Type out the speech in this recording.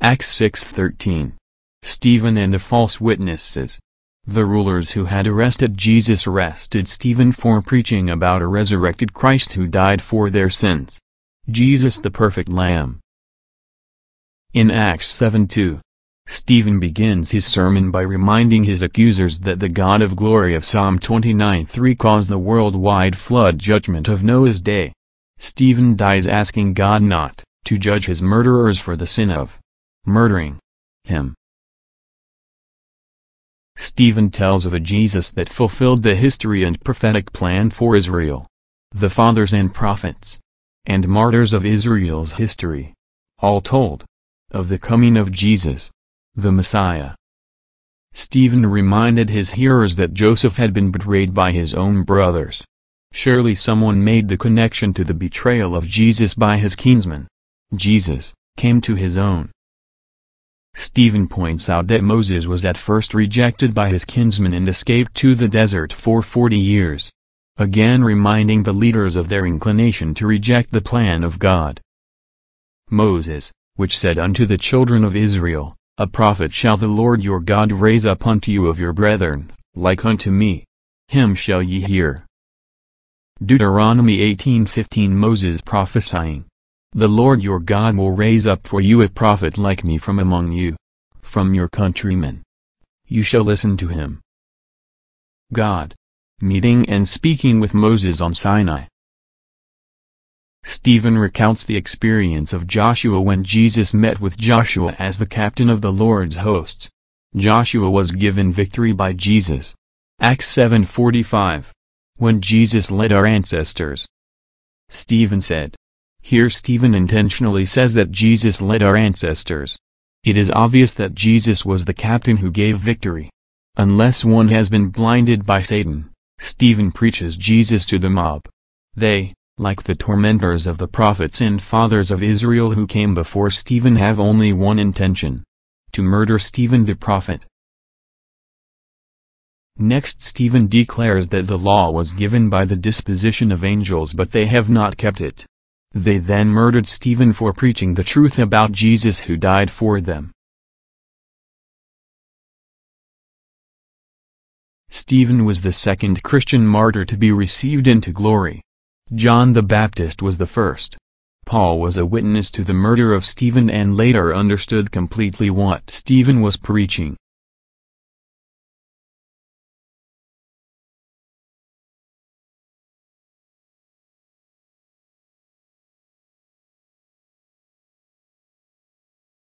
Acts 6:13. Stephen and the false witnesses. The rulers who had arrested Jesus arrested Stephen for preaching about a resurrected Christ who died for their sins. Jesus the perfect Lamb. In Acts 7:2, Stephen begins his sermon by reminding his accusers that the God of glory of Psalm 29:3 caused the worldwide flood judgment of Noah's day. Stephen dies asking God not to judge his murderers for the sin of murdering him. Stephen tells of a Jesus that fulfilled the history and prophetic plan for Israel. The fathers and prophets and martyrs of Israel's history all told of the coming of Jesus, the Messiah. Stephen reminded his hearers that Joseph had been betrayed by his own brothers. Surely someone made the connection to the betrayal of Jesus by his kinsmen. Jesus came to his own. Stephen points out that Moses was at first rejected by his kinsmen and escaped to the desert for 40 years. Again reminding the leaders of their inclination to reject the plan of God. Moses, which said unto the children of Israel, A prophet shall the Lord your God raise up unto you of your brethren, like unto me. Him shall ye hear. Deuteronomy 18:15. Moses prophesying. The Lord your God will raise up for you a prophet like me from among you, from your countrymen. You shall listen to him. God meeting and speaking with Moses on Sinai. Stephen recounts the experience of Joshua when Jesus met with Joshua as the captain of the Lord's hosts. Joshua was given victory by Jesus. Acts 7:45. When Jesus led our ancestors. Stephen said. Here Stephen intentionally says that Jesus led our ancestors. It is obvious that Jesus was the captain who gave victory. Unless one has been blinded by Satan, Stephen preaches Jesus to the mob. They, like the tormentors of the prophets and fathers of Israel who came before Stephen, have only one intention: to murder Stephen the prophet. Next Stephen declares that the law was given by the disposition of angels but they have not kept it. They then murdered Stephen for preaching the truth about Jesus who died for them. Stephen was the second Christian martyr to be received into glory. John the Baptist was the first. Paul was a witness to the murder of Stephen and later understood completely what Stephen was preaching.